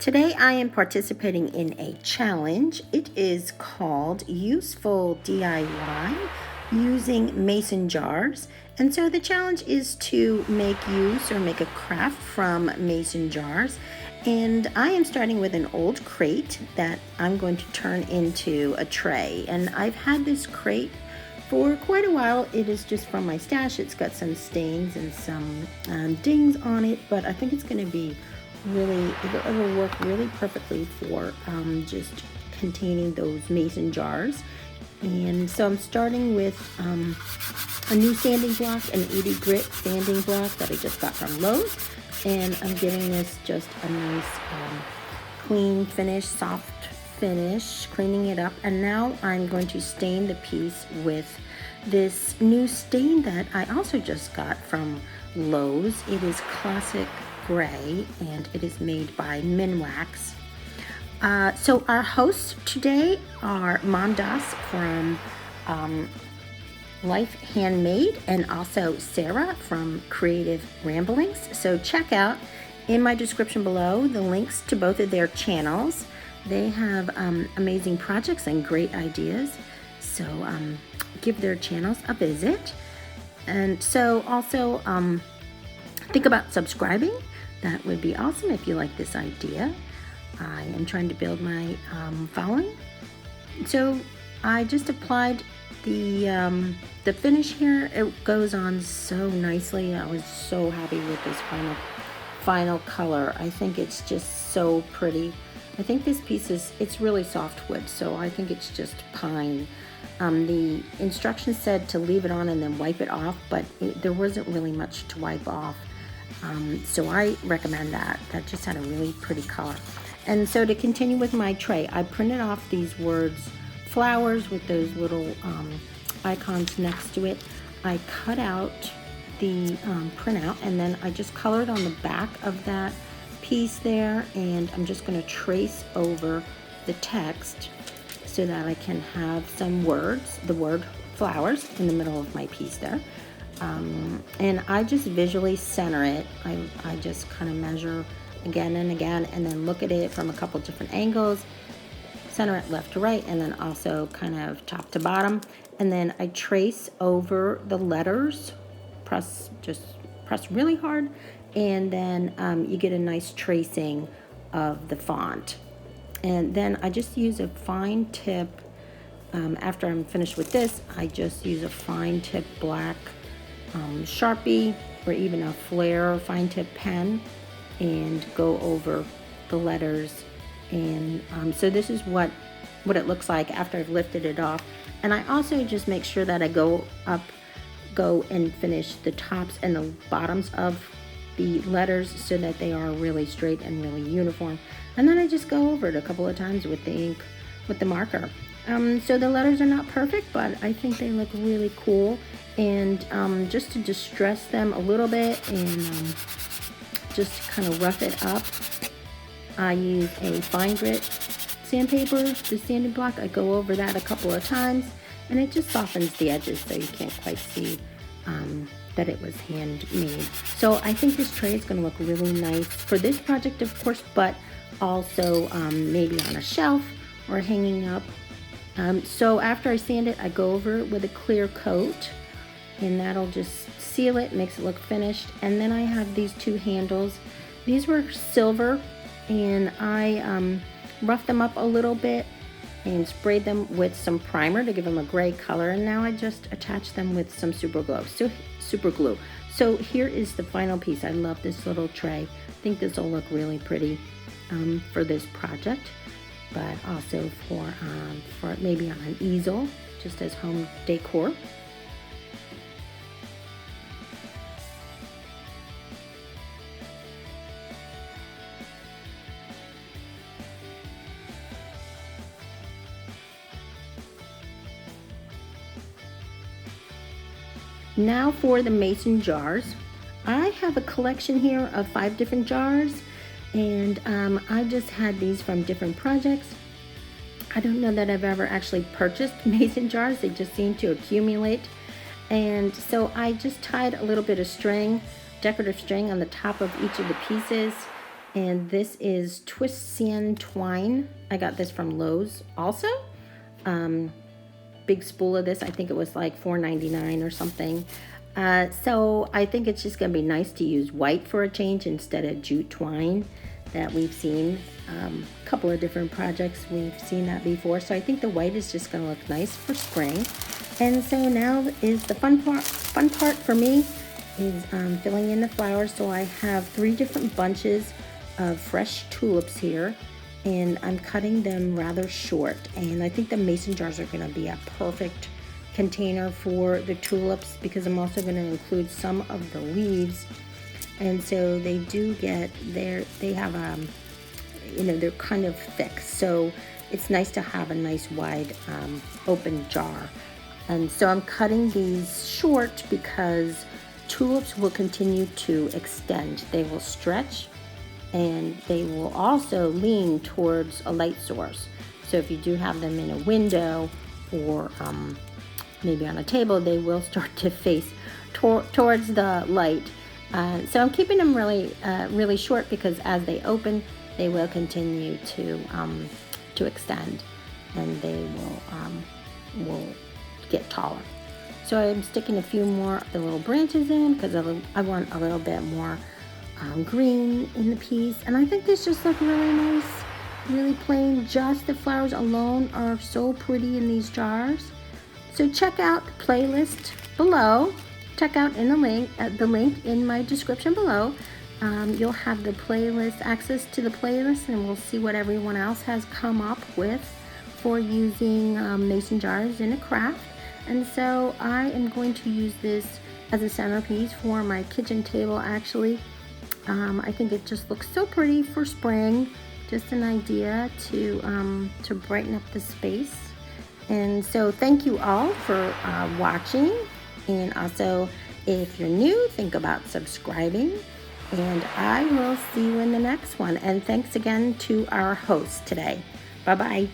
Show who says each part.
Speaker 1: Today I am participating in a challenge. It is called Useful DIY using mason jars. And so the challenge is to make use or make a craft from mason jars. And I am starting with an old crate that I'm going to turn into a tray. And I've had this crate for quite a while. It is just from my stash. It's got some stains and some dings on it, but I think it's going to be it'll work really perfectly for just containing those mason jars. And so I'm starting with a new sanding block, an 80 grit sanding block that I just got from Lowe's, and I'm giving this just a nice clean finish, soft finish, cleaning it up. And now I'm going to stain the piece with this new stain that I also just got from Lowe's. It is classic gray and it is made by Minwax. So our hosts today are MomDas from Life Handmade and also Sarah from Creative Ramblings. So check out in my description below the links to both of their channels. They have amazing projects and great ideas. So give their channels a visit. And so also think about subscribing. That would be awesome if you like this idea. I am trying to build my following. So I just applied the finish here. It goes on so nicely. I was so happy with this final color. I think it's just so pretty. I think this piece it's really soft wood, so I think it's just pine. The instructions said to leave it on and then wipe it off, but there wasn't really much to wipe off. So I recommend that. That just had a really pretty color. And so to continue with my tray, I printed off these words, flowers, with those little icons next to it. I cut out the printout, and then I just colored on the back of that piece there, and I'm just going to trace over the text so that I can have some words, the word flowers, in the middle of my piece there. And I just visually center it. I just kind of measure again and again, and then look at it from a couple different angles, center it left to right, and then also kind of top to bottom. And then I trace over the letters, press really hard, and then you get a nice tracing of the font. And then I just use a fine tip, after I'm finished with this, I just use a fine tip black Sharpie or even a Flair fine tip pen and go over the letters. And so this is what it looks like after I've lifted it off. And I also just make sure that I go and finish the tops and the bottoms of the letters so that they are really straight and really uniform. And then I just go over it a couple of times with the ink, with the marker. So the letters are not perfect, but I think they look really cool. And just to distress them a little bit and just kind of rough it up, I use a fine grit sandpaper, the sanding block. I go over that a couple of times, and it just softens the edges so you can't quite see that it was handmade. So I think this tray is going to look really nice for this project, of course, but also maybe on a shelf or hanging up. So after I sand it, I go over it with a clear coat, and that'll just seal it, makes it look finished. And then I have these two handles. These were silver, and I roughed them up a little bit and sprayed them with some primer to give them a gray color. And now I just attach them with some super glue. So here is the final piece. I love this little tray. I think this will look really pretty for this project, but also for maybe on an easel, just as home decor. Now for the mason jars. I have a collection here of 5 different jars, and I just had these from different projects. I don't know that I've ever actually purchased mason jars. They just seem to accumulate. And so I just tied a little bit of string, decorative string, on the top of each of the pieces. And this is Twist Sand Twine. I got this from Lowe's also. Big spool of this. I think it was like $4.99 or something. So I think it's just going to be nice to use white for a change instead of jute twine that we've seen. A couple of different projects we've seen that before. So I think the white is just going to look nice for spring. And so now is the fun part for me is filling in the flowers. So I have 3 different bunches of fresh tulips here, and I'm cutting them rather short. And I think the mason jars are going to be a perfect container for the tulips because I'm also going to include some of the leaves. And so they do get they have they're kind of thick, so it's nice to have a nice wide open jar. And so I'm cutting these short because tulips will continue to extend. They will stretch, and they will also lean towards a light source. So if you do have them in a window or maybe on a table, they will start to face towards the light. So I'm keeping them really short because as they open, they will continue to extend, and they will get taller. So I'm sticking a few more of the little branches in because I want a little bit more green in the piece. And I think this just look really nice, really plain. Just the flowers alone are so pretty in these jars. So check out the playlist below. Check out in the link in my description below. You'll have the playlist, access to the playlist, and we'll see what everyone else has come up with for using mason jars in a craft. And so I am going to use this as a centerpiece for my kitchen table, actually. I think it just looks so pretty for spring. Just an idea to brighten up the space. And so thank you all for watching. And also, if you're new, think about subscribing. And I will see you in the next one. And thanks again to our host today. Bye-bye.